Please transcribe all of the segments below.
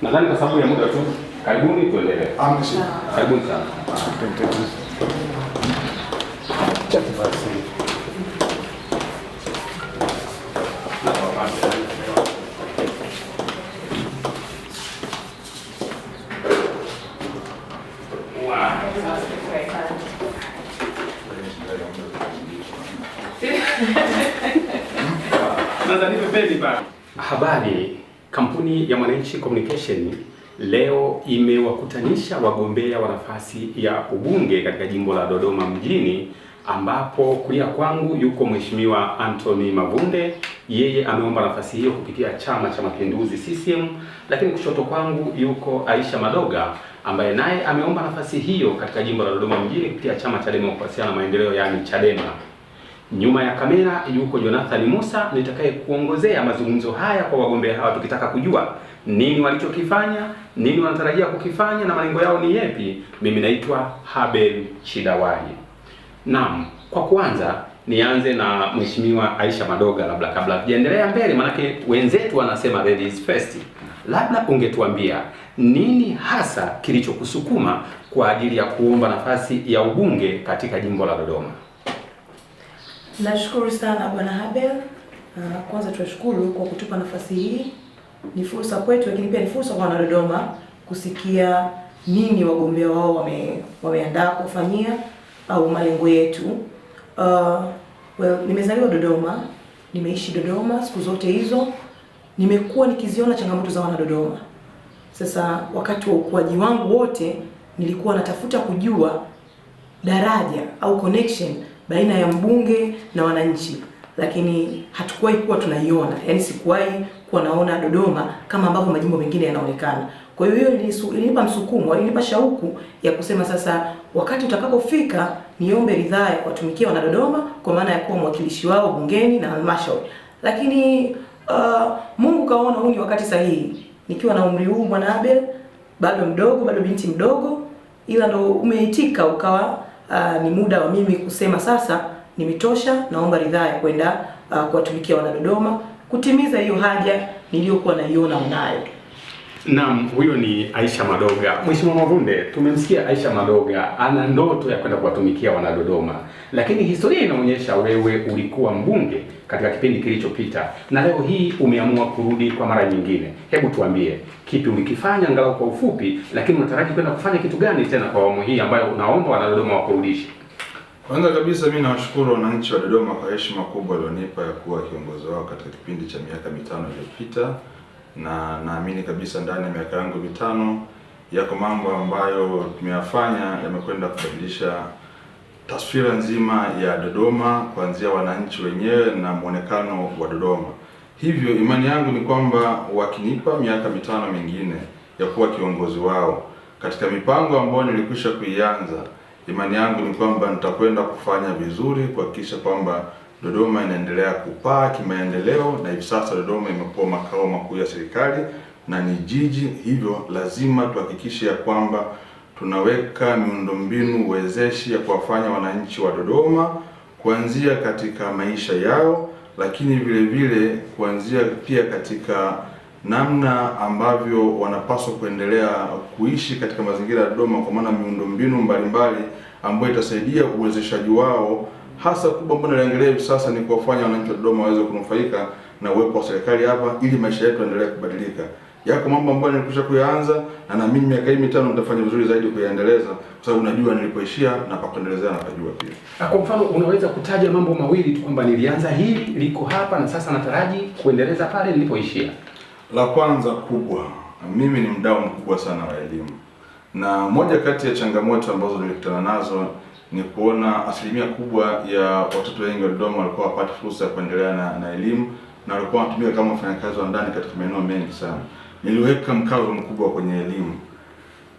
Nadhani kwa sababu ya muda tu, karibuni tuendelee. Karibuni sana. Habari. Kampuni ya Mwananchi Communication leo imewakutanisha wagombea wa nafasi ya ubunge katika jimbo la Dodoma mjini, ambapo kulia kwangu yuko Mheshimiwa Anthony Mavunde, yeye ameomba nafasi hiyo kupitia Chama cha Mapinduzi CCM, lakini kushoto kwangu yuko Aisha Madoga ambaye naye ameomba nafasi hiyo katika jimbo la Dodoma mjini kupitia Chama cha Demokrasia na Maendeleo, yani Chadema. Nyuma ya kamera yuko Jonathan Musa nitakaye kuongozea mazungumzo haya kwa wagombea hawa, tukitaka kujua nini walichokifanya, nini wanatarajia kukifanya na malengo yao ni yepi. Mimi naitwa Habel Chidawahi. Naam, kwa kwanza nianze na Mheshimiwa Aisha Madoga, labda kabla tujaendelea mbele, manake wenzetu wanasema ladies first. Labda ungetuambia nini hasa kilichokusukuma kwa ajili ya kuomba nafasi ya ubunge katika jimbo la Dodoma? Nashukuru sana Bwana Habel. Kwanza tunashukuru kwa kutupa nafasi hii. Ni fursa kwetu, lakini pia ni fursa kwa Wanadodoma kusikia nini wagombea wao wameandaa kufanyia au malengo yetu. Nimezaliwa Dodoma, nimeishi Dodoma siku zote hizo. Nimekuwa nikiziona changamoto za Wanadodoma. Sasa wakati wa ukuaji wangu wote nilikuwa natafuta kujua daraja au connection baina ya mbunge na wananchi, lakini hatukuwahi kuwa tunaiona. Yaani sikuwahi kuwa naona Dodoma kama ambavyo majimbo mengine yanaonekana. Kwa hiyo ilinipa msukumo, ilinipa shauku ya kusema sasa wakati utakapofika niombe ridhaa ya kuwatumikia wana Dodoma kwa maana ya kuwa mwakilishi wao bungeni na halmashauri. Lakini Mungu kaona huu ni wakati sahihi. Nikiwa na umri huu Bwana Habel, bado mdogo, bado binti mdogo, ila ndo umeitika ukawa ni muda wa mimi kusema sasa nimetosha, naomba ridhaa ya kwenda kuwatumikia wana Dodoma, kutimiza hiyo haja niliyokuwa naiona unayo. Naam, huyo ni Aisha Madoga. Mheshimiwa Mavunde, tumemsikia Aisha Madoga ana ndoto ya kwenda kuwatumikia wana Dodoma, lakini historia inaonyesha wewe ulikuwa mbunge katika kipindi kilichopita na leo hii umeamua kurudi kwa mara nyingine. Hebu tuambie kipi ulikifanya angalau kwa ufupi, lakini unataraji kwenda kufanya kitu gani tena kwa awamu hii ambayo unaomba wana Dodoma wakurudishe? Kwanza kabisa mimi nawashukuru wananchi wa Dodoma kwa heshima kubwa walionipa ya kuwa kiongozi wao katika kipindi cha miaka 5 iliyopita, na naamini kabisa ndani ya miaka yangu 5 yako mambo ambayo tumeyafanya yamekwenda kubadilisha taswira nzima ya Dodoma, kuanzia wananchi wenyewe na muonekano wa Dodoma. Hivyo imani yangu ni kwamba wakinipa miaka 5 mingine ya kuwa kiongozi wao katika mipango ambayo nilikwisha kuianza, imani yangu ni kwamba nitakwenda kufanya vizuri kuhakikisha kwamba Dodoma inaendelea kupaa kimaendeleo, na hivi sasa Dodoma imekuwa makao makuu ya serikali na ni jiji. Hivyo lazima tuhakikishe ya kwamba tunaweka miundombinu wezeshi ya kuwafanya wananchi wa Dodoma kuanzia katika maisha yao, lakini vile vile kuanzia pia katika namna ambavyo wanapaswa kuendelea kuishi katika mazingira ya Dodoma, kwa maana miundombinu mbalimbali ambayo itasaidia uwezeshaji wao. Hasa kubwa ambayo naangalia hivi sasa ni kuwafanya wananchi wa Dodoma waweze kunufaika na uwepo wa serikali hapa ili maisha yetu yaendelee kubadilika. Yako mambo ambayo nilikwisha kuyaanza na naamini miaka hii 5 nitafanya vizuri zaidi kuyaendeleza, kwa sababu najua nilipoishia na pa kuendelezea na pajua pia. Kwa mfano unaweza kutaja mambo mawili tu kwamba nilianza hili liko hapa na sasa nataraji kuendeleza pale nilipoishia? La kwanza kubwa, mimi ni mdau mkubwa sana wa elimu, na moja kati ya changamoto ambazo nilikutana nazo ni kuona asilimia kubwa ya watoto wengi wa Dodoma walikuwa wapate fursa ya kuendelea na elimu, na walikuwa wanatumika kama wafanyakazi wa ndani katika maeneo mengi sana. Niliweka mkazo mkubwa kwenye elimu.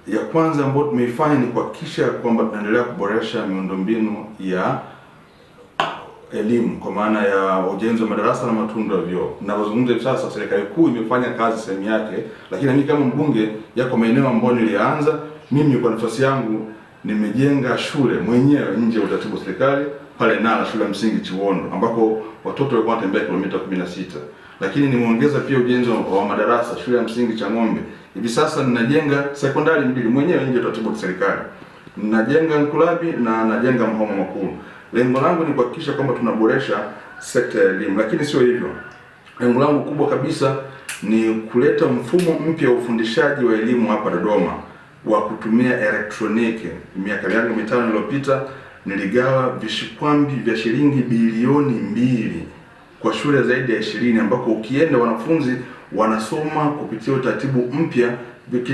Ya kwanza ambayo tumeifanya ni kuhakikisha kwamba tunaendelea kuboresha miundombinu ya elimu, kwa maana ya ujenzi wa madarasa na matundu ya vyoo. Ninapozungumza hivi sasa serikali kuu imefanya kazi sehemu yake, lakini mimi kama mbunge yako maeneo ambayo nilianza mimi kwa nafasi yangu. Nimejenga shule mwenyewe nje ya utaratibu wa serikali pale Nala, shule ya msingi Chiwondo, ambako watoto walikuwa wanatembea kilomita 16. lakini nimeongeza pia ujenzi wa madarasa shule ya msingi Chang'ombe. Hivi sasa ninajenga sekondari mbili mwenyewe nje ya taratibu za serikali. Ninajenga Nkulabi na najenga Mhoma Makulu. Lengo langu ni kuhakikisha kwamba tunaboresha sekta ya elimu, lakini sio hivyo. Lengo langu kubwa kabisa ni kuleta mfumo mpya wa ufundishaji wa elimu hapa Dodoma wa kutumia elektroniki. Miaka yangu 5 iliyopita niligawa vishikwambi vya shilingi bilioni 2 kwa shule zaidi ya 20 ambako ukienda wanafunzi wanasoma kupitia utaratibu mpya.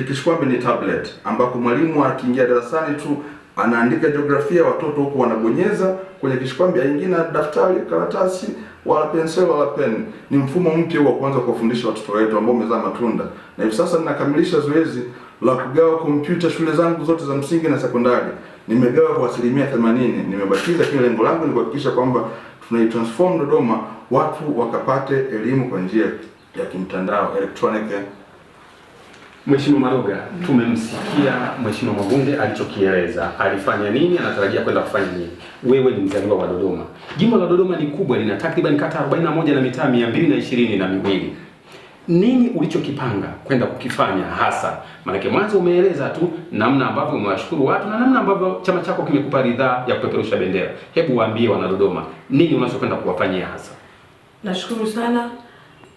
Kishikwambi ni tablet ambako mwalimu akiingia darasani tu anaandika jiografia, watoto huko wanabonyeza kwenye kishikwambi, aingia na daftari, karatasi, wala penseli wala pen. Ni mfumo mpya wa kuanza kuwafundisha watoto wetu ambao umezaa matunda. Na hivi sasa ninakamilisha zoezi la kugawa kompyuta shule zangu zote za msingi na sekondari. Nimegawa kwa 80%, nimebakiza, lakini lengo langu ni kuhakikisha kwamba tunaitransform Dodoma, watu wakapate elimu kwa njia ya kimtandao, electronic. Mheshimiwa Maroga, tumemsikia Mheshimiwa Mavunde alichokieleza, alifanya nini, anatarajia kwenda kufanya nini. Wewe ni mzaliwa wa Dodoma. Jimbo la Dodoma ni kubwa, lina takriban kata 41 na mitaa 222. Nini ulichokipanga kwenda kukifanya hasa? Maana mwanzo umeeleza tu namna ambavyo umewashukuru watu na namna ambavyo chama chako kimekupa ridhaa ya kupeperusha bendera. Hebu waambie wana Dodoma, nini unachokwenda kuwafanyia hasa? Nashukuru sana.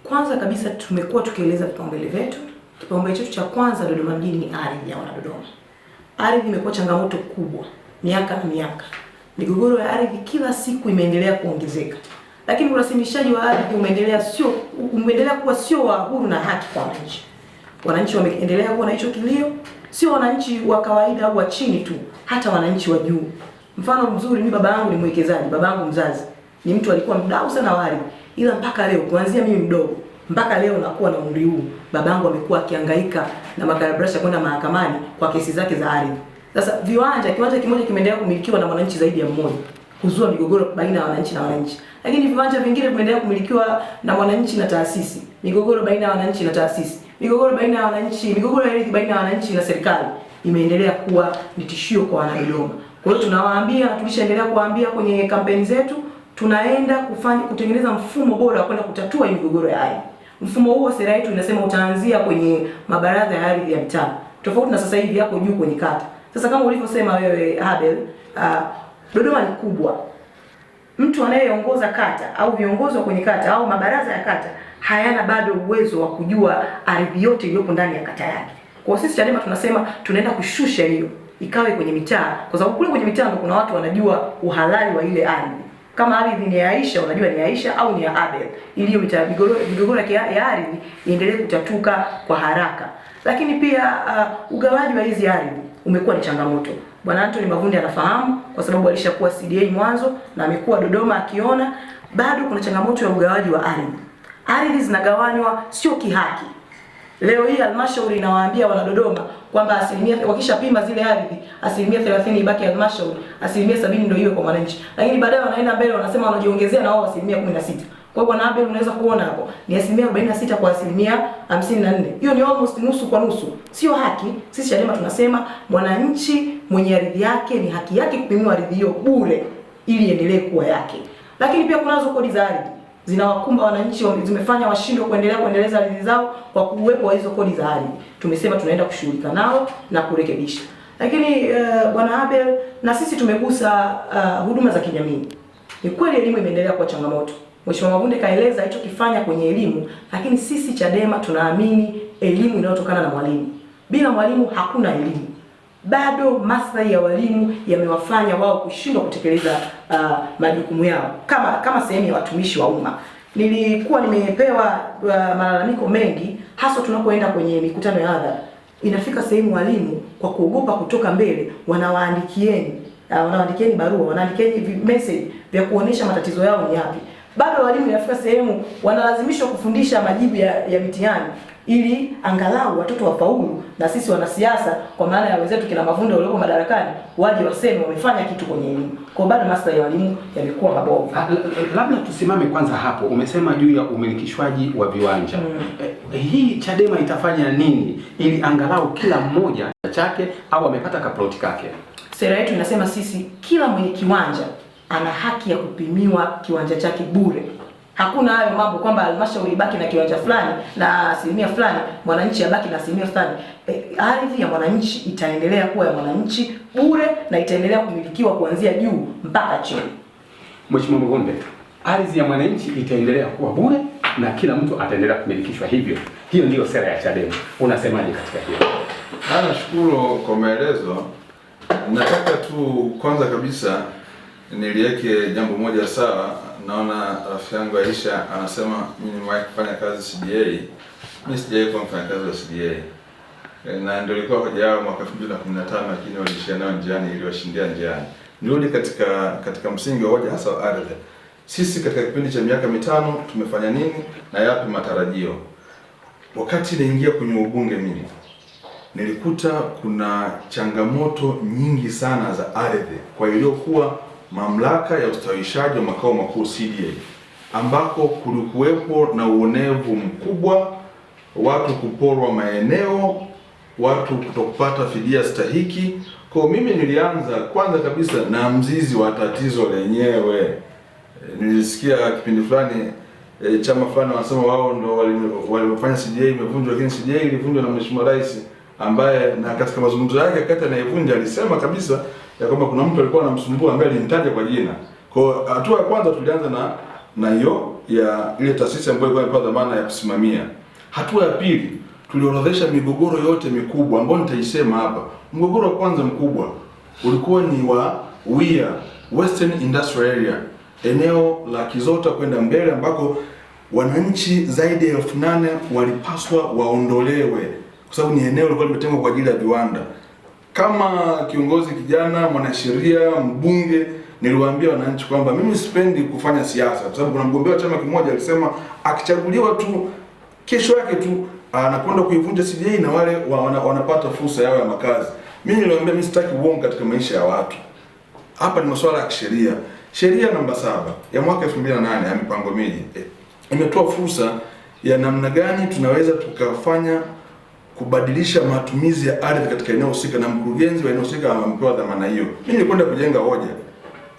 Kwanza kabisa tumekuwa tukieleza vipaumbele vyetu. Kipaumbele chetu cha kwanza Dodoma mjini ni ardhi ya wana Dodoma. Ardhi imekuwa changamoto kubwa miaka na miaka. Migogoro ya ardhi kila siku imeendelea kuongezeka. Lakini urasimishaji wa ardhi umeendelea kuwa sio wa huru na haki kwa wananchi. Wananchi wameendelea kuwa na hicho kilio, sio wananchi wa kawaida au wa chini tu, hata wananchi wa juu. Mfano mzuri, mimi baba yangu ni mwekezaji, baba yangu mzazi ni mtu alikuwa mdau sana wa ardhi, ila mpaka leo kuanzia mimi mdogo mpaka leo nakuwa na umri huu, baba yangu amekuwa akihangaika na makarabrasha kwenda mahakamani kwa kesi zake za ardhi. Sasa kiwanja kimoja kimeendelea kumilikiwa na mwananchi zaidi ya mmoja, kuzua migogoro baina ya wananchi na wananchi. Lakini viwanja vingine vimeendelea kumilikiwa na wananchi na taasisi, migogoro baina ya wananchi na taasisi, migogoro ya ardhi baina ya wananchi na serikali imeendelea kuwa ni tishio kwa wana Dodoma. Kwa hiyo tunawaambia na tulishaendelea kuwaambia kwenye kampeni zetu, tunaenda kutengeneza mfumo bora wa kwenda kutatua hii migogoro ya ardhi. Mfumo huo sera yetu inasema utaanzia kwenye mabaraza ya ardhi ya mtaa. Tofauti na sasa hivi yako juu kwenye kata. Sasa kama ulivyosema wewe Abel, Dodoma ni kubwa. Mtu anayeongoza kata au viongozi wa kwenye kata au mabaraza ya kata hayana bado uwezo wa kujua ardhi yote iliyopo ndani ya kata yake. Kwa sisi Chadema tunasema tunaenda kushusha hiyo ikawe kwenye mitaa, kwa sababu kule kwenye mitaa ndio kuna watu wanajua uhalali wa ile ardhi. Kama ardhi ni ya Aisha, unajua ni Aisha au ni ya Abel, ili hiyo migogoro ya ardhi iendelee kutatuka kwa haraka. Lakini pia ugawaji wa hizi ardhi umekuwa ni changamoto. Bwana Anthony Mavunde anafahamu kwa sababu alishakuwa CDA mwanzo na amekuwa Dodoma akiona bado kuna changamoto ya ugawaji wa ardhi. Ardhi zinagawanywa sio kihaki. Leo hii halmashauri inawaambia wana Dodoma kwamba wakishapima zile ardhi 30% ibaki halmashauri, 70% ndio iwe kwa wananchi. Lakini baadaye wanaenda mbele wanasema wanajiongezea na wao 16%. Kwa hiyo bwana Abel unaweza kuona hapo ni 46% kwa 54%. Hiyo ni almost nusu kwa nusu. Sio haki. Sisi Chadema tunasema mwananchi mwenye ardhi yake ni haki yake kupimiwa ardhi hiyo bure ili iendelee kuwa yake. Lakini pia kunazo kodi za ardhi zinawakumba wananchi, zimefanya washindwe kuendeleza ardhi zao kwa kuwepo wa hizo kodi za ardhi. Tumesema tunaenda kushughulika nao na kurekebisha. Lakini bwana Abel, na sisi tumegusa huduma za kijamii. Ni kweli elimu imeendelea kuwa changamoto. Mheshimiwa Mavunde kaeleza alichokifanya kwenye elimu, lakini sisi Chadema tunaamini elimu inayotokana na mwalimu. Bila mwalimu hakuna elimu. Bado maslahi ya walimu yamewafanya wao kushindwa kutekeleza majukumu yao kama sehemu ya watumishi wa umma. Nilikuwa nimepewa malalamiko mengi hasa tunapoenda kwenye mikutano ya hadhara. Inafika sehemu walimu kwa kuogopa kutoka mbele wanawaandikieni barua, wanaandikieni message vya kuonesha matatizo yao ni yapi. Bado walimu inafika sehemu wanalazimishwa kufundisha majibu ya mitihani ili angalau watoto wafaulu, na sisi wanasiasa kwa maana ya wenzetu kina Mavunde walioko madarakani waje waseme wamefanya kitu kwenye elimu. Kwa bado maslahi ya walimu yamekuwa mabovu. Labda tusimame kwanza hapo. Umesema juu ya umilikishwaji wa viwanja. Hii Chadema itafanya nini ili angalau kila mmoja chake au amepata kaploti kake? Sera yetu inasema sisi kila mwenye kiwanja ana haki ya kupimiwa kiwanja chake bure. Hakuna hayo mambo kwamba halmashauri ibaki na kiwanja fulani na asilimia fulani, mwananchi abaki na asilimia fulani. Ardhi ya mwananchi itaendelea kuwa ya mwananchi bure na itaendelea kumilikiwa kuanzia juu mpaka chini. Mheshimiwa Mgonde, ardhi ya mwananchi itaendelea kuwa bure na kila mtu ataendelea kumilikishwa hivyo. Hiyo ndiyo sera ya Chadema. Unasemaje katika hiyo? Nashukuru kwa maelezo. Nataka tu kwanza kabisa niliweke jambo moja sawa. Naona rafiki yangu Aisha anasema mimi nimewahi kufanya kazi CDA. Mimi sijawahi kuwa mfanyakazi wa CDA. Na ndio ilikuwa hoja yao mwaka 2015, lakini walishia nayo njiani ili washindia njiani. Nirudi katika msingi wa hoja hasa ardhi. Sisi katika kipindi cha miaka mitano tumefanya nini na yapi matarajio? Wakati naingia kwenye ubunge mimi nilikuta kuna changamoto nyingi sana za ardhi kwa iliyokuwa mamlaka ya ustawishaji wa makao makuu CDA, ambako kulikuwepo na uonevu mkubwa, watu kuporwa maeneo, watu kutopata fidia stahiki. Kwa mimi nilianza kwanza kabisa na mzizi wa tatizo lenyewe. Nilisikia kipindi fulani chama fulani wanasema wao ndo walifanya CDA imevunjwa, lakini CDA ilivunjwa na Mheshimiwa Rais, ambaye na katika mazungumzo yake wakati anayevunja alisema kabisa ya kwamba kuna mtu alikuwa anamsumbua ambaye alimtaja kwa jina. Kwa hatua ya kwanza tulianza na hiyo ya ile taasisi ambayo ilikuwa imepewa dhamana ya kusimamia. Hatua ya pili tuliorodhesha migogoro yote mikubwa ambayo nitaisema hapa. Mgogoro wa kwanza mkubwa ulikuwa ni wa WIA, Western Industrial Area, eneo la Kizota kwenda mbele, ambako wananchi zaidi ya 8,000 walipaswa waondolewe kwa sababu ni eneo lilikuwa limetengwa kwa ajili ya viwanda. Kama kiongozi kijana, mwanasheria, mbunge, niliwaambia wananchi kwamba mimi sipendi kufanya siasa, kwa sababu kuna mgombea wa chama kimoja alisema akichaguliwa tu kesho yake tu anakwenda kuivunja CDA na wale wanapata fursa yao ya makazi. Mimi niliwaambia mimi sitaki uongo katika maisha ya watu. Hapa ni masuala ya kisheria. Sheria namba 7 ya mwaka 2008 ya mipango miji imetoa fursa ya namna gani tunaweza tukafanya kubadilisha matumizi ya ardhi katika eneo husika, na mkurugenzi wa eneo husika amepewa dhamana hiyo. Mimi nilikwenda kujenga hoja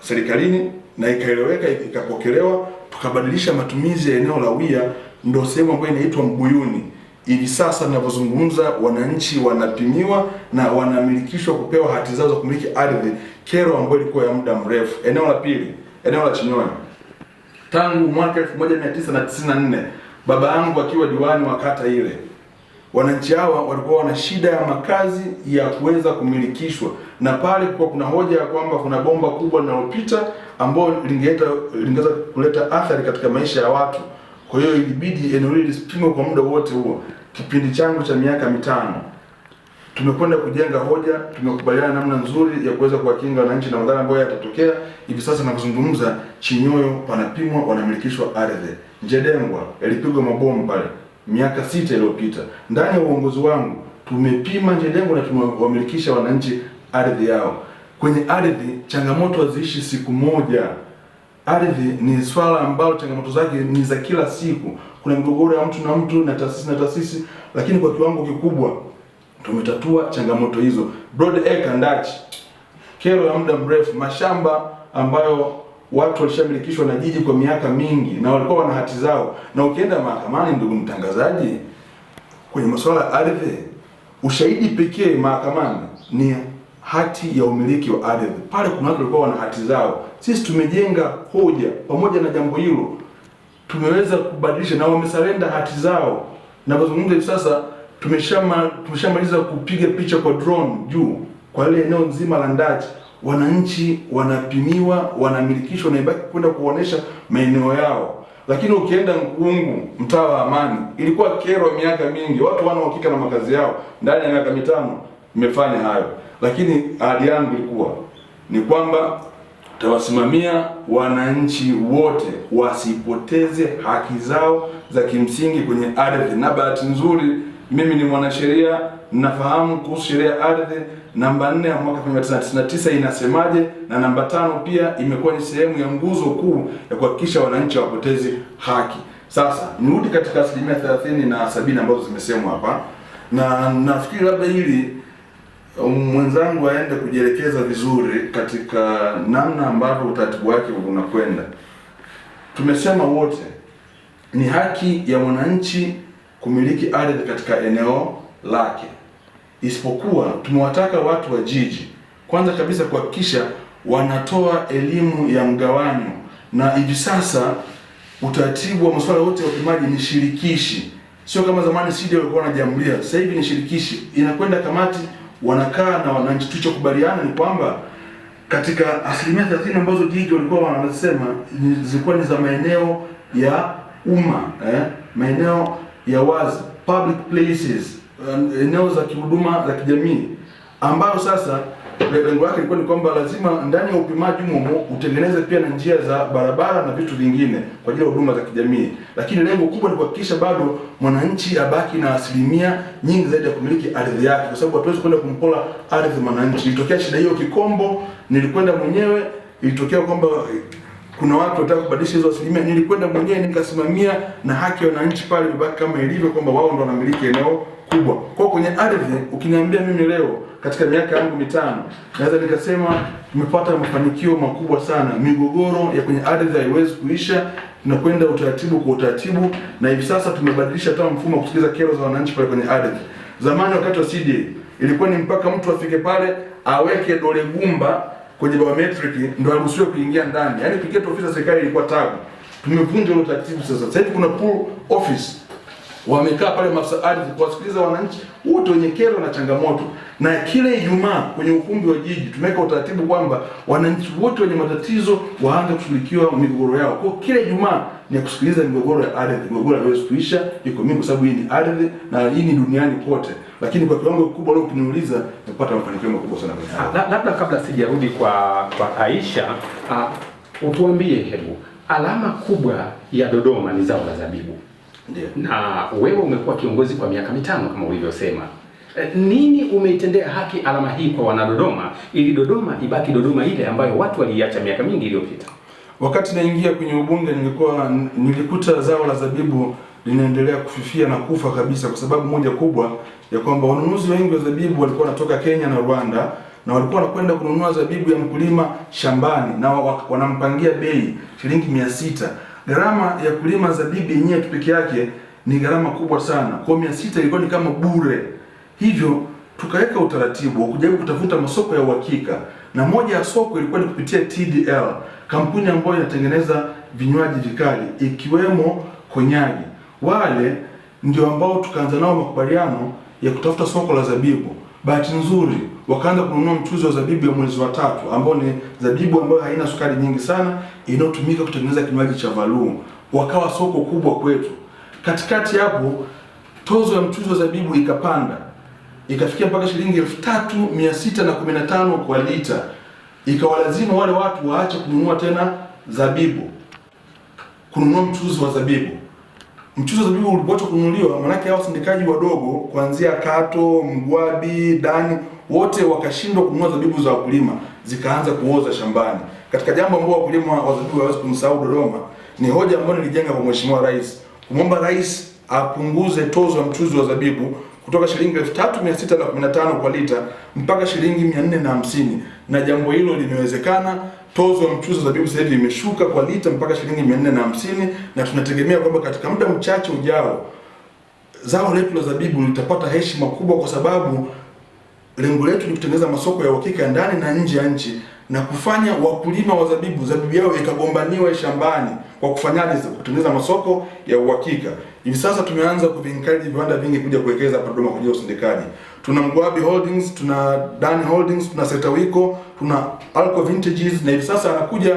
serikalini na ikaeleweka, ikapokelewa, tukabadilisha matumizi ya eneo la WIA, ndio sehemu ambayo inaitwa Mbuyuni. Hivi sasa ninavyozungumza wananchi wanapimiwa na wanamilikishwa kupewa hati zao za kumiliki ardhi, kero ambayo ilikuwa ya muda mrefu. Eneo la pili, eneo la Chinyonyi. Tangu mwaka 1994 baba yangu akiwa diwani wa kata ile, wananchi hawa walikuwa wana shida ya makazi ya kuweza kumilikishwa, na pale kwa kuna hoja ya kwamba kuna bomba kubwa linalopita ambalo lingeweza kuleta athari katika maisha ya watu. Kwa hiyo ilibidi eneo hili lisipimwe kwa muda wote huo. Kipindi changu cha miaka mitano tumekwenda kujenga hoja, tumekubaliana namna nzuri ya kuweza kuwakinga wananchi na madhara ambayo yatatokea. Hivi sasa ninazungumza, Chinyoyo panapimwa, wanamilikishwa ardhi. Njedengwa yalipigwa mabomu pale miaka 6 iliyopita. Ndani ya uongozi wangu tumepima Njedengwa na tumewamilikisha wananchi ardhi yao. Kwenye ardhi changamoto haziishi siku moja. Ardhi ni swala ambalo changamoto zake ni za kila siku. Kuna migogoro ya mtu na mtu na taasisi, lakini kwa kiwango kikubwa tumetatua changamoto hizo. Broad acre ndachi, kero ya muda mrefu, mashamba ambayo watu walishamilikishwa na jiji kwa miaka mingi na walikuwa wana hati zao. Na ukienda mahakamani, ndugu mtangazaji, kwenye masuala ya ardhi, ushahidi pekee mahakamani ni hati ya umiliki wa ardhi. Pale kuna watu walikuwa wana hati zao. Sisi tumejenga hoja pamoja na jambo hilo, tumeweza kubadilisha na wamesurrender hati zao. Na kuzungumza hivi sasa tumeshamaliza kupiga picha kwa drone juu kwa ile eneo nzima la ndachi. Wananchi wanapimiwa, wanamilikishwa na ibaki kwenda kuonesha maeneo yao. Lakini ukienda Nkungu, mtaa wa Amani, ilikuwa kero miaka mingi, watu wana uhakika na makazi yao. Ndani ya miaka mitano nimefanya hayo. Lakini ahadi yangu ilikuwa ni kwamba tawasimamia wananchi wote wasipoteze haki zao za kimsingi kwenye ardhi. Na bahati nzuri mimi ni mwanasheria, nafahamu kuhusu sheria ya ardhi. Namba 4 ya mwaka 1999 inasemaje, na namba 5 pia imekuwa ni sehemu ya nguzo kuu ya kuhakikisha wananchi hawapotezi haki. Sasa nirudi katika 30% na 70 ambazo zimesemwa hapa, na nafikiri labda hili mwenzangu aende kujielekeza vizuri katika namna ambavyo utaratibu wake unakwenda. Tumesema wote ni haki ya mwananchi kumiliki ardhi katika eneo lake, isipokuwa tumewataka watu wa jiji kwanza kabisa kuhakikisha wanatoa elimu ya mgawanyo, na hivi sasa utaratibu wa masuala yote ya upimaji ni shirikishi, sio kama zamani CDA walikuwa wanajiamulia. Sasa hivi ni shirikishi, inakwenda kamati, wanakaa na wananchi. Tulichokubaliana ni kwamba katika 30% ambazo jiji walikuwa wanasema zilikuwa ni za maeneo ya umma, maeneo ya wazi, public places, eneo za kihuduma za kijamii, ambayo sasa lengo lake ilikuwa ni kwamba lazima ndani ya upimaji humo utengeneze pia na njia za barabara na vitu vingine kwa ajili ya huduma za kijamii. Lakini lengo kubwa ni kuhakikisha bado mwananchi abaki na asilimia nyingi zaidi ya kumiliki ardhi yake, kwa sababu hatuwezi kwenda kumpola ardhi mwananchi. Ilitokea shida hiyo Kikombo, nilikwenda mwenyewe, ilitokea kwamba kuna watu wataka kubadilisha hizo asilimia, nilikwenda mwenyewe nikasimamia, na haki ya wananchi pale ibaki kama ilivyo, kwamba wao ndo wanamiliki eneo kubwa. Kwa kwenye ardhi, ukiniambia mimi leo katika miaka yangu mitano naweza nikasema tumepata mafanikio makubwa sana. Migogoro ya kwenye ardhi haiwezi kuisha, tunakwenda utaratibu kwa utaratibu, na hivi sasa tumebadilisha hata mfumo wa kusikiliza kero za wananchi pale kwenye ardhi. Zamani wakati wa CDA ilikuwa ni mpaka mtu afike pale aweke dole gumba kwenye biometric ndio aruhusiwe kuingia ndani. Yaani kuingia ofisi ya serikali ilikuwa tabu. Tumevunja ule utaratibu sasa. Sasa hivi kuna pool office. Wamekaa pale maafisa ardhi kuwasikiliza wananchi wote wenye kero na changamoto. Na kile Ijumaa kwenye ukumbi wa jiji tumeweka utaratibu kwamba wananchi wote wenye matatizo waanze kushughulikiwa migogoro yao. Kwa kile Ijumaa ni kusikiliza migogoro ya ardhi. Migogoro haiwezi kuisha, iko mingi kwa sababu hii ni ardhi na hii ni duniani kote. Lakini kwa kiwango kikubwa leo ukiniuliza nimepata mafanikio makubwa sana kwenye labda kabla sijarudi kwa Aisha, utuambie hebu alama kubwa ya Dodoma ni zao la zabibu. Ndiyo. Na wewe umekuwa kiongozi kwa miaka mitano kama ulivyosema. Nini umeitendea haki alama hii kwa wanadodoma ili Dodoma ibaki Dodoma ile ambayo watu waliacha miaka mingi iliyopita? Wakati naingia kwenye ubunge nilikuta zao la zabibu linaendelea kufifia na kufa kabisa, kwa sababu moja kubwa ya kwamba wanunuzi wengi wa zabibu walikuwa wanatoka Kenya na Rwanda, na walikuwa wanakwenda kununua zabibu ya mkulima shambani na wanampangia bei shilingi 600. Gharama ya kulima zabibu yenyewe peke yake ni gharama kubwa sana. Kwa 600 ilikuwa ni kama bure. Hivyo tukaweka utaratibu wa kujaribu kutafuta masoko ya uhakika, na moja ya soko ilikuwa ni kupitia TDL, kampuni ambayo inatengeneza vinywaji vikali ikiwemo konyagi. Wale ndio ambao tukaanza nao makubaliano ya kutafuta soko la zabibu. Bahati nzuri wakaanza kununua mchuzi wa zabibu ya mwezi wa 3 ambao ni zabibu ambayo haina sukari nyingi sana, inayotumika kutengeneza kinywaji cha Valuu. Wakawa soko kubwa kwetu. Katikati hapo tozo ya mchuzi wa zabibu ikapanda, ikafikia mpaka shilingi 3615 kwa lita. Ikawalazimu wale watu waache kununua tena zabibu, kununua mchuzi wa zabibu. Mchuzi wa zabibu ulipoacha kununuliwa, manake hao sindikaji wadogo kuanzia Kato, Mgwabi, Dani wote wakashindwa kununua zabibu za wakulima, zikaanza kuoza shambani. Katika jambo ambalo wakulima wa zabibu hawezi kumsahau Dodoma, ni hoja ambayo nilijenga kwa Mheshimiwa Rais, kumwomba Rais apunguze tozo ya mchuzi wa zabibu kutoka shilingi 3615 kwa lita mpaka shilingi 450, na jambo hilo limewezekana. Tozo ya mchuzi wa zabibu sasa hivi imeshuka kwa lita mpaka shilingi 450, na tunategemea kwamba katika muda mchache ujao zao letu la zabibu litapata heshima kubwa, kwa sababu lengo letu ni kutengeneza masoko ya uhakika ndani na nje ya nchi, na kufanya wakulima wa zabibu yao ikagombaniwa shambani. Kwa kufanyaje? Kutengeneza masoko ya uhakika. Hivi sasa tumeanza kuvinkaji viwanda vingi kuja kuwekeza hapa Dodoma kwa ajili ya usindikaji. Tuna Mgwabi Holdings, tuna Dani Holdings, tuna Setawiko, tuna Alco Vintages, na hivi sasa anakuja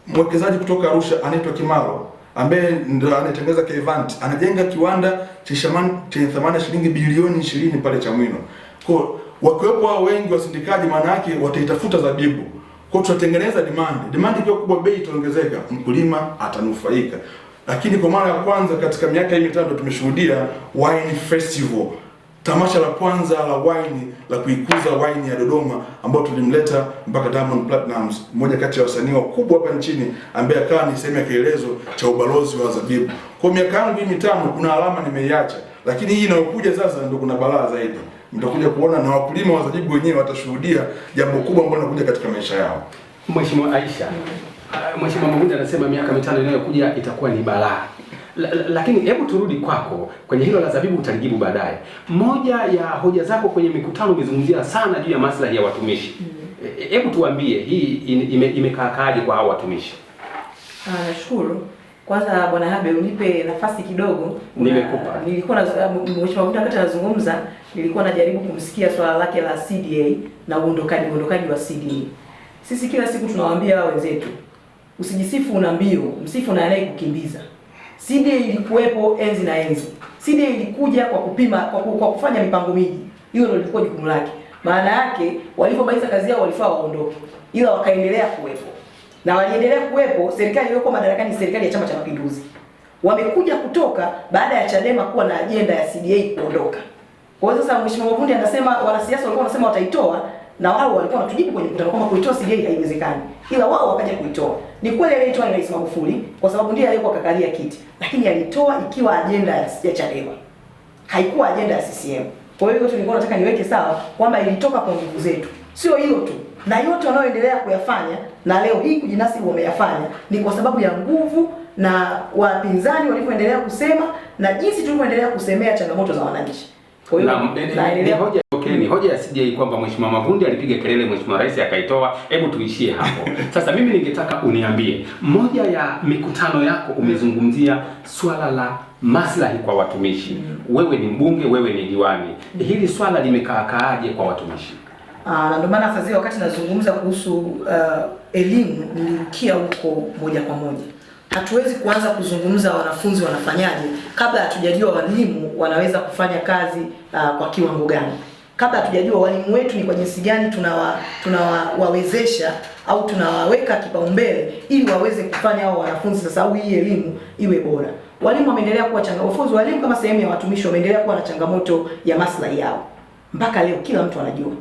mwekezaji kutoka Arusha anaitwa Kimaro, ambaye ndio anatengeneza Kevant, anajenga kiwanda chenye thamani ya shilingi bilioni 20 pale Chamwino. Kwa wakiwepo hao wengi wasindikaji, maana yake wataitafuta zabibu. Kwa tutatengeneza demand ikiwa kubwa, bei itaongezeka, mkulima atanufaika. Lakini kwa mara ya kwanza katika miaka hii mitano tumeshuhudia wine festival, tamasha la kwanza la wine la kuikuza wine ya Dodoma, ambao tulimleta mpaka Diamond Platnumz, mmoja kati ya wasanii wakubwa hapa nchini, ambaye akawa ni sehemu ya kielezo cha ubalozi wa zabibu. Kwa miaka yangu hii mitano kuna alama nimeiacha, lakini hii inayokuja sasa ndio kuna balaa zaidi. Mtakuja kuona na wakulima wa zabibu wenyewe watashuhudia jambo kubwa ambalo linakuja katika maisha yao. Mheshimiwa Aisha, Mheshimiwa Mavunde anasema miaka mitano inayokuja itakuwa ni balaa. Lakini hebu turudi kwako kwenye hilo la zabibu, utalijibu baadaye. Moja ya hoja zako kwenye mikutano umezungumzia sana juu ya maslahi ya watumishi. Hebu tuambie hii imekaakaaje kwa hao watumishi? Nashukuru. Kwanza Bwana Habe, unipe nafasi kidogo. Nimekupa. Nilikuwa na Mheshimiwa Mavundi wakati anazungumza, nilikuwa najaribu kumsikia swala lake la CDA na uondokaji wa CDA. Sisi kila siku tunawaambia wenzetu, usijisifu una mbio, msifu na anayekukimbiza. CDA ilikuwepo enzi na enzi. CDA ilikuja kwa kupima, kwa kufanya mipango miji. Hiyo ndio ilikuwa jukumu lake. Maana yake walipomaliza kazi yao walifaa waondoke, ila wakaendelea kuwepo. Na waliendelea kuwepo. Serikali iliyokuwa madarakani, serikali ya Chama cha Mapinduzi, wamekuja kutoka baada ya Chadema kuwa na ajenda ya CDA kuondoka. Kwa hiyo sasa Mheshimiwa Mavundi anasema wanasiasa walikuwa wanasema wataitoa, na wao walikuwa wanatujibu kwenye mkutano kwamba kuitoa CDA haiwezekani, ila wao wakaja kuitoa. Ni kweli aliyetoa ni Rais Magufuli kwa sababu ndiye aliyekuwa kakalia kiti, lakini alitoa ikiwa ajenda ya Chadema, haikuwa ajenda ya CCM. Kwa hiyo tulikuwa nataka niweke sawa kwamba ilitoka kwa nguvu zetu. Sio hilo tu, na yote wanaoendelea kuyafanya na leo hii kujinasibu wameyafanya ni kwa sababu ya nguvu na wapinzani walivyoendelea kusema na jinsi tulivyoendelea kusemea changamoto za wananchi. Kwa hiyo ni hoja ya CDA kwamba Mheshimiwa Mavundi alipiga kelele, Mheshimiwa Rais akaitoa. Hebu tuishie hapo. Sasa mimi ningetaka uniambie, moja ya mikutano yako umezungumzia swala la maslahi kwa watumishi. Wewe ni mbunge, wewe ni diwani. Hili swala limekaakaaje kwa watumishi? Na ndio maana sasa wakati nazungumza kuhusu elimu nilirukia huko moja kwa moja. Hatuwezi kuanza kuzungumza wanafunzi wanafanyaje kabla hatujajua walimu wanaweza kufanya kazi kwa kiwango gani. Kabla hatujajua walimu wetu ni kwa jinsi gani tunawawezesha au tunawaweka kipaumbele ili waweze kufanya hao wanafunzi sasa au hii elimu iwe bora. Walimu wameendelea kuwa changamoto. Walimu kama sehemu ya watumishi wameendelea kuwa na changamoto ya maslahi yao. Mpaka leo kila mtu anajua.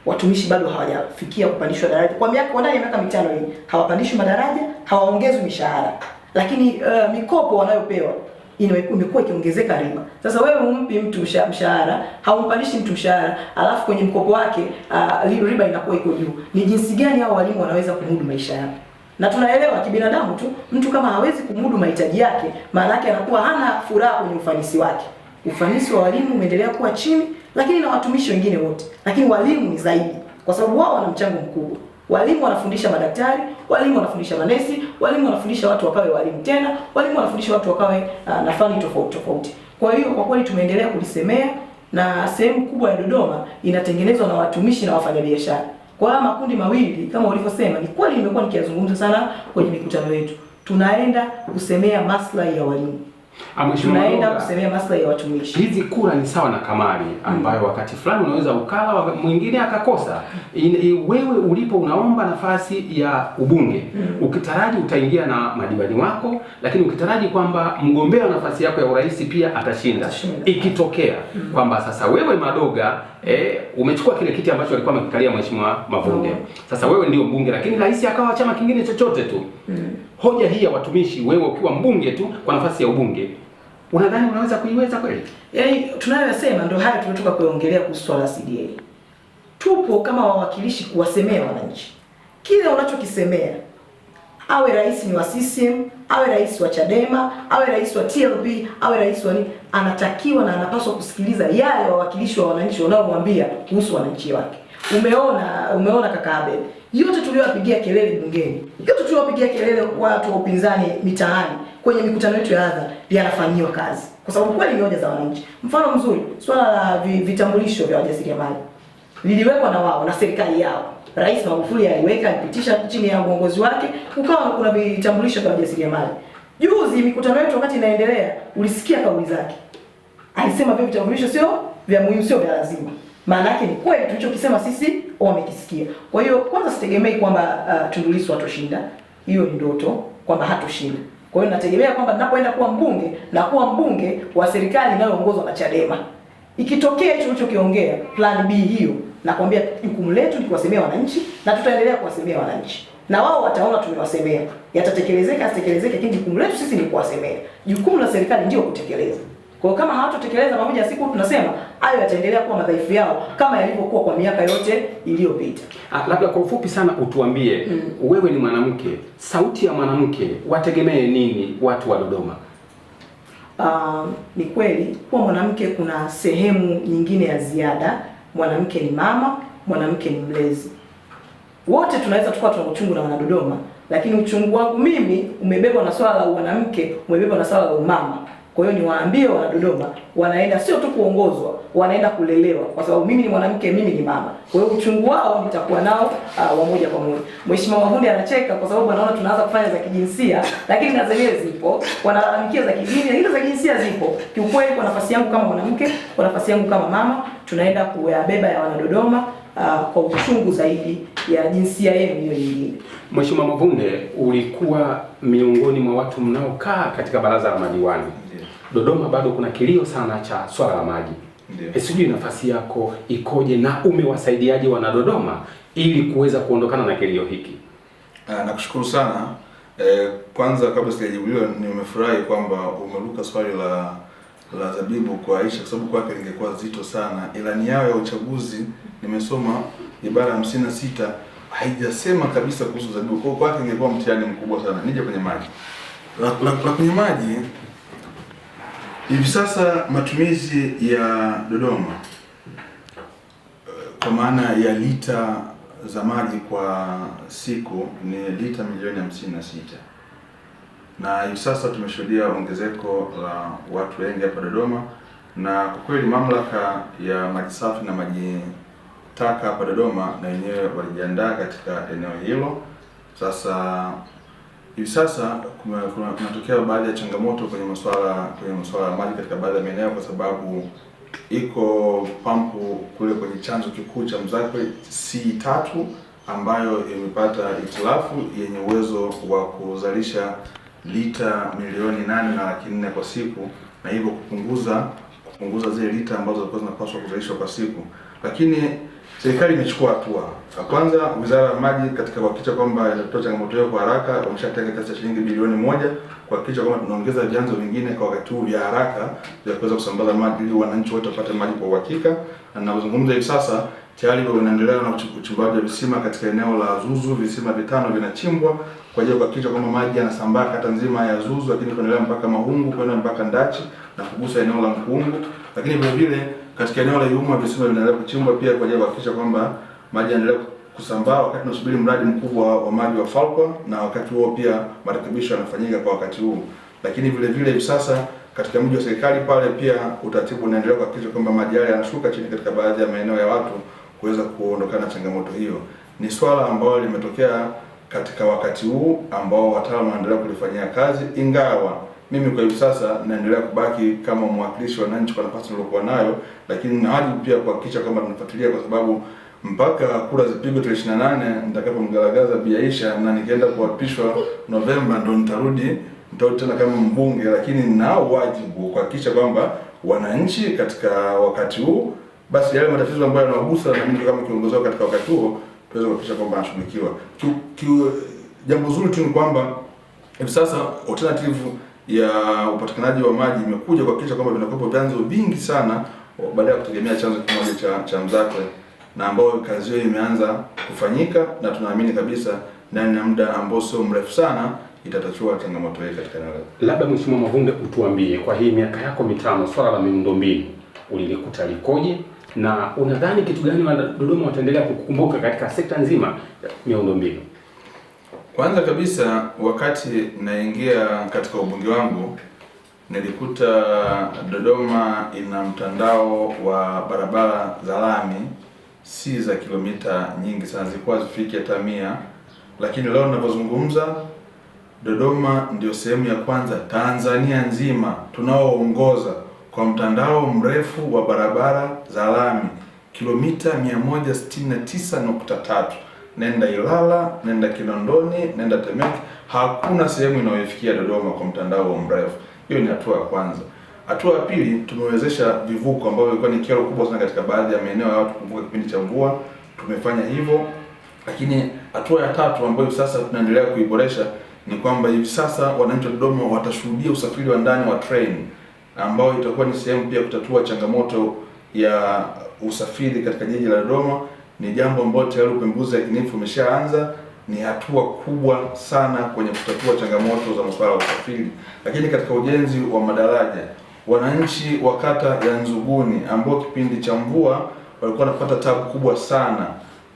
Watumishi bado hawajafikia kupandishwa daraja. Kwa ndani ya miaka 5 hii hawapandishwi madaraja, hawaongezwi mishahara. Lakini mikopo wanayopewa imekuwa ikiongezeka riba. Sasa wewe umpi mtu mshahara, haumpandishi mtu mshahara, alafu kwenye mkopo wake riba inakuwa iko juu. Ni jinsi gani hao walimu wanaweza kumudu maisha yao? Na tunaelewa kibinadamu tu, mtu kama hawezi kumudu mahitaji yake, maana yake anakuwa hana furaha kwenye ufanisi wake. Ufanisi wa walimu umeendelea kuwa chini, lakini na watumishi wengine wote. Lakini walimu ni zaidi kwa sababu wao wana mchango mkubwa. Walimu wanafundisha madaktari, walimu wanafundisha manesi, walimu wanafundisha watu wakawe walimu tena, walimu wanafundisha watu wakawe na fani tofauti. Kwa hiyo kwa kweli tumeendelea kulisemea, na sehemu kubwa ya Dodoma inatengenezwa na watumishi na wafanyabiashara. Kwa hiyo makundi mawili kama ulivyosema, ni kweli nimekuwa nikiyazungumza sana kwenye mikutano yetu. Tunaenda kusemea maslahi ya walimu. Tunaenda kusemea maslahi ya watumishi. Hizi kura ni sawa na kamari ambayo wakati fulani unaweza ukala, mwingine akakosa. Wewe ulipo unaomba nafasi ya ubunge, ukitaraji utaingia na madiwani wako, lakini ukitaraji kwamba mgombea wa nafasi yako ya urais pia atashinda. Ikitokea kwamba sasa wewe Madoga umechukua kile kiti ambacho alikuwa amekikalia Mheshimiwa Mavundi. Sasa wewe ndio mbunge, lakini rais akawa chama kingine chochote tu. Hoja hii ya watumishi, wewe ukiwa mbunge tu kwa nafasi ya ubunge, unadhani unaweza kuiweza kweli? Yaani tunayoyasema ndio haya tunatoka kuongelea kuhusu swala la CDA. Tupo kama wawakilishi kuwasemea wananchi. Kile unachokisemea, awe rais ni wa CCM, awe rais wa Chadema, awe rais wa TLP, awe rais wa anatakiwa na anapaswa kusikiliza yale wawakilishi wa wananchi wanaomwambia kuhusu wananchi wake. Umeona kaka Abel, yote tuliyowapigia kelele bungeni, yote tuliyowapigia kelele watu wa upinzani mitaani kwenye mikutano yetu ya hadhara yanafanyiwa kazi, kwa sababu kweli ni hoja za wananchi. Mfano mzuri, swala la vitambulisho vya wajasiriamali liliwekwa na wao na serikali yao. Rais Magufuli aliweka, alipitisha chini ya uongozi wake, ukawa kuna vitambulisho vya wajasiriamali. Juzi mikutano yetu wakati inaendelea, ulisikia kauli zake. Alisema vile vitambulisho sio vya muhimu, sio vya lazima. Maana yake ni kweli tulichokisema sisi wamekisikia. Kwa hiyo kwanza sitegemei kwamba Tundu Lissu hatoshinda. Hiyo ni ndoto kwamba hatoshinda. Kwa hiyo nategemea kwamba ninapoenda kuwa mbunge na kuwa mbunge wa serikali inayoongozwa na Chadema. Ikitokea hicho ulichokiongea, plan B hiyo, nakwambia jukumu letu ni kuwasemea wananchi na tutaendelea kuwasemea wananchi. Na wao wataona tumewasemea. Yatatekelezeka, asitekelezeke, lakini jukumu letu sisi ni kuwasemea. Jukumu la serikali ndio kutekeleza. Kwa kama hawatotekeleza pamoja, siku tunasema hayo yataendelea kuwa madhaifu yao kama yalivyokuwa kwa miaka yote iliyopita. Labda kwa ufupi sana utuambie, wewe ni mwanamke, sauti ya mwanamke wategemee nini watu wa Dodoma? ni kweli kuwa mwanamke kuna sehemu nyingine ya ziada. Mwanamke ni mama, mwanamke ni mlezi. Wote tunaweza tukawa tuna uchungu na Wanadodoma, lakini uchungu wangu mimi umebebwa na swala la mwanamke, umebebwa na swala la umama. Kwa hiyo niwaambie Wanadodoma, wanaenda sio tu kuongozwa, wanaenda kulelewa, kwa sababu mimi ni mwanamke, mimi ni mama. Kwa hiyo uchungu wao nitakuwa nao wa moja kwa moja. Mheshimiwa Mavunde anacheka kwa sababu anaona tunaanza kufanya za kijinsia, lakini na zenyewe zipo. Wanalalamikia za kidini, lakini za kijinsia zipo. Kiukweli kwa nafasi yangu kama mwanamke, kwa nafasi yangu kama mama, tunaenda kuyabeba ya Wanadodoma kwa uchungu zaidi ya jinsia yenu hiyo nyingine. Mheshimiwa Mavunde, ulikuwa miongoni mwa watu mnaokaa katika baraza la madiwani. Dodoma bado kuna kilio sana cha swala la maji. Sijui nafasi yako ikoje na umewasaidiaje Wanadodoma ili kuweza kuondokana na kilio hiki? Nakushukuru sana. Kwanza kabla sijajibu, nimefurahi kwamba umeruka swali la Zabibu kwa Aisha, kwa sababu kwake lingekuwa zito sana. Ilani yao ya uchaguzi nimesoma ibara 56 haijasema kabisa kuhusu Zabibu. Kwa kwake ingekuwa mtihani mkubwa sana. Nije kwenye maji. La kwenye maji, hivi sasa matumizi ya Dodoma kwa maana ya lita za maji kwa siku ni lita milioni 56. Na hivi sasa tumeshuhudia ongezeko la watu wengi hapa Dodoma, na kwa kweli mamlaka ya maji safi na maji taka hapa Dodoma na wenyewe walijiandaa katika eneo hilo. Sasa hivi sasa kunatokea baadhi ya changamoto kwenye masuala ya maji katika baadhi ya maeneo, kwa sababu iko pampu kule kwenye chanzo kikuu cha Mzakwe C3 ambayo imepata itilafu yenye uwezo wa kuzalisha lita milioni 8.4 kwa siku, na hivyo kupunguza zile lita ambazo zilikuwa zinapaswa kuzalishwa kwa siku. Lakini serikali imechukua hatua. Kwanza, Wizara ya Maji katika kuhakikisha kwamba inatoa changamoto hiyo kwa haraka, wameshatenga kiasi cha shilingi bilioni 1 kuhakikisha kwamba tunaongeza vyanzo vingine kwa wakati huu vya haraka vya kuweza kusambaza maji ili wananchi wote wapate maji kwa uhakika. Na ninazungumza hivi sasa tayari wanaendelea na uchimbaji wa visima katika eneo la Zuzu. Visima 5 vinachimbwa kwa ajili ya kuhakikisha kwamba maji yanasambaa kata nzima ya Zuzu, lakini kuendelea mpaka Mahungu, kwenda mpaka Ndachi na kugusa eneo la Mkungu. Lakini vile vile katika eneo la Yuma visima vinaendelea kuchimbwa pia kwa ajili ya kuhakikisha kwamba maji yanaendelea kusambaa wakati tunasubiri mradi mkubwa wa maji wa Falcon, na wakati huo pia marekebisho yanafanyika kwa wakati huu. Lakini vile vile hivi sasa katika mji wa serikali pale pia utaratibu unaendelea kuhakikisha kwamba maji yale yanashuka chini katika baadhi ya maeneo ya watu kuweza kuondokana na changamoto hiyo. Ni swala ambalo limetokea katika wakati huu ambao wataalamu wanaendelea kulifanyia kazi, ingawa mimi kwa hivi sasa naendelea kubaki kama mwakilishi wa wananchi kwa nafasi niliyokuwa nayo, lakini na wajibu pia kuhakikisha kwamba tunafuatilia, kwa sababu mpaka kura zipigwe tarehe 28 nitakapomgaragaza Bi Aisha na nikienda kuapishwa Novemba ndo nitarudi tena kama mbunge, lakini nao wajibu kuhakikisha kwamba wananchi katika wakati huu basi yale matatizo ambayo yanawagusa na mimi kama kiongozi wao katika wakati huo tuweze kuhakikisha kwamba yanashughulikiwa. Jambo zuri tu ni kwamba hivi sasa alternative ya upatikanaji wa maji imekuja kuhakikisha kwamba vinakuwepo vyanzo vingi sana baada ya kutegemea chanzo kimoja cha Mzakwe, na ambao kazi hiyo imeanza kufanyika, na tunaamini kabisa ndani ya muda ambao sio mrefu sana itatatua changamoto hii katika eneo. Labda Mheshimiwa Mavunde, utuambie kwa hii miaka yako 5 swala la miundombinu ulilikuta likoje, na unadhani kitu gani Dodoma wataendelea kukumbuka katika sekta nzima ya miundombinu? Kwanza kabisa, wakati naingia katika ubunge wangu nilikuta Dodoma ina mtandao wa barabara za lami si za kilomita nyingi sana, zilikuwa zifiki hata 100, lakini leo ninapozungumza Dodoma ndio sehemu ya kwanza Tanzania nzima tunaoongoza kwa mtandao mrefu wa barabara za lami kilomita 169.3. Nenda Ilala, nenda Kinondoni, nenda Temeke, hakuna sehemu inayofikia Dodoma kwa mtandao mrefu. Hiyo ni hatua ya kwanza. Hatua ya pili, tumewezesha vivuko ambavyo ilikuwa ni kero kubwa sana katika baadhi ya maeneo ya watu kuvuka kipindi cha mvua. Tumefanya hivyo. Lakini hatua ya tatu ambayo sasa tunaendelea kuiboresha ni kwamba hivi sasa wananchi wa Dodoma watashuhudia usafiri wa ndani wa train, ambao itakuwa ni sehemu pia kutatua changamoto ya usafiri katika jiji la Dodoma. Ni jambo ambalo tayari upembuzi yakinifu umeshaanza, ni hatua kubwa sana kwenye kutatua changamoto za masuala ya usafiri. Lakini katika ujenzi wa madaraja, wananchi wa kata ya Nzuguni ambao kipindi cha mvua walikuwa wanapata tabu kubwa sana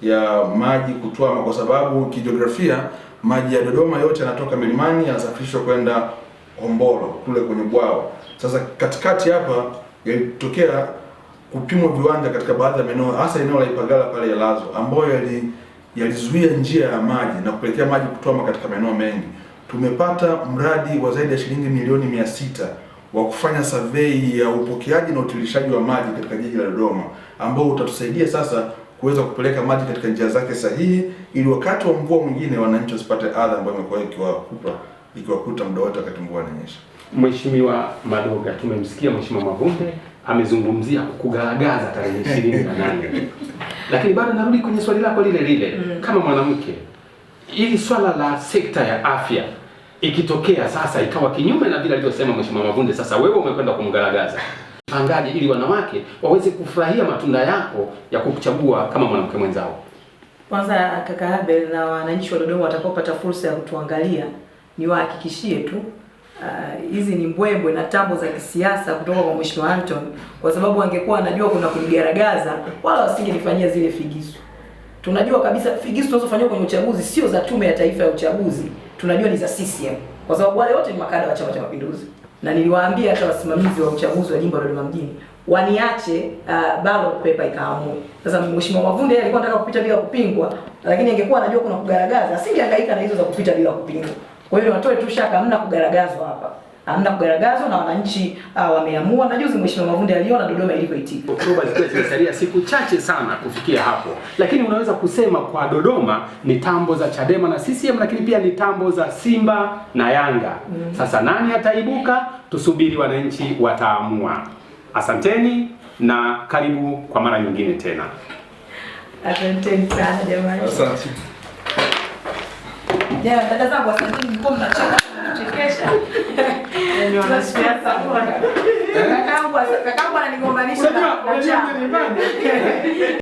ya maji kutwama, kwa sababu kijiografia maji ya Dodoma yote yanatoka milimani yanasafirishwa kwenda Hombolo kule kwenye bwao. Sasa katikati hapa yalitokea kupimwa viwanja katika baadhi ya maeneo, hasa eneo la Ipagala pale Yalazo, ambayo yalizuia njia ya maji na kupelekea maji kutwama katika maeneo mengi. Tumepata mradi wa zaidi ya shilingi milioni 600 wa kufanya survey ya upokeaji na utiririshaji wa maji katika jiji la Dodoma, ambao utatusaidia sasa kuweza kupeleka maji katika njia zake sahihi, ili wakati wa mvua mwingine wananchi wasipate adha ambayo imekuwa ikiwakuta muda wote wakati mvua inanyesha. Mheshimiwa Madoga, tumemsikia Mheshimiwa Mavunde amezungumzia kukugaragaza tarehe 28. Lakini bado narudi kwenye swali lako lile lile. Kama mwanamke, ili swala la sekta ya afya ikitokea sasa ikawa kinyume na vile alivyosema Mheshimiwa Mavunde, sasa wewe umekwenda kumgaragaza, pangaje ili wanawake waweze kufurahia matunda yako ya kukuchagua kama mwanamke mwenzao? Kwanza kaka Abel na wananchi wa Dodoma watakaopata fursa ya kutuangalia, niwahakikishie tu hizi ni mbwembwe na tambo za kisiasa kutoka kwa Mheshimiwa Anton, kwa sababu angekuwa anajua kuna kunigaragaza wala wasingenifanyia zile figisu. Tunajua kabisa figisu tunazofanywa kwenye uchaguzi sio za Tume ya Taifa ya Uchaguzi, tunajua ni za CCM, kwa sababu wale wote ni makada wa Chama cha Mapinduzi. Na niliwaambia hata wasimamizi wa uchaguzi wa jimbo la Dodoma mjini waniache ballot paper ikaamue. Sasa Mheshimiwa Mavunde alikuwa anataka kupita bila kupingwa, lakini angekuwa anajua kuna kugaragaza asingehangaika na hizo za kupita bila kupingwa. Kwa hiyo watoe tu shaka, hamna kugaragazwa hapa. Hamna kugaragazwa na wananchi wameamua. Na juzi Mheshimiwa Mavunde aliona Dodoma ilivyoitika. Oktoba zikiwa zimesalia siku chache sana kufikia hapo. Lakini unaweza kusema kwa Dodoma ni tambo za Chadema na CCM, lakini pia ni tambo za Simba na Yanga. Sasa nani ataibuka? Tusubiri, wananchi wataamua. Asanteni na karibu kwa mara nyingine tena. Asanteni sana jamani. Asante. Jamani, dada zangu asanteni, mko mnacheka kuchekesha. Ni wanasiasa bwana. Kakaangu ananigombanisha na chama.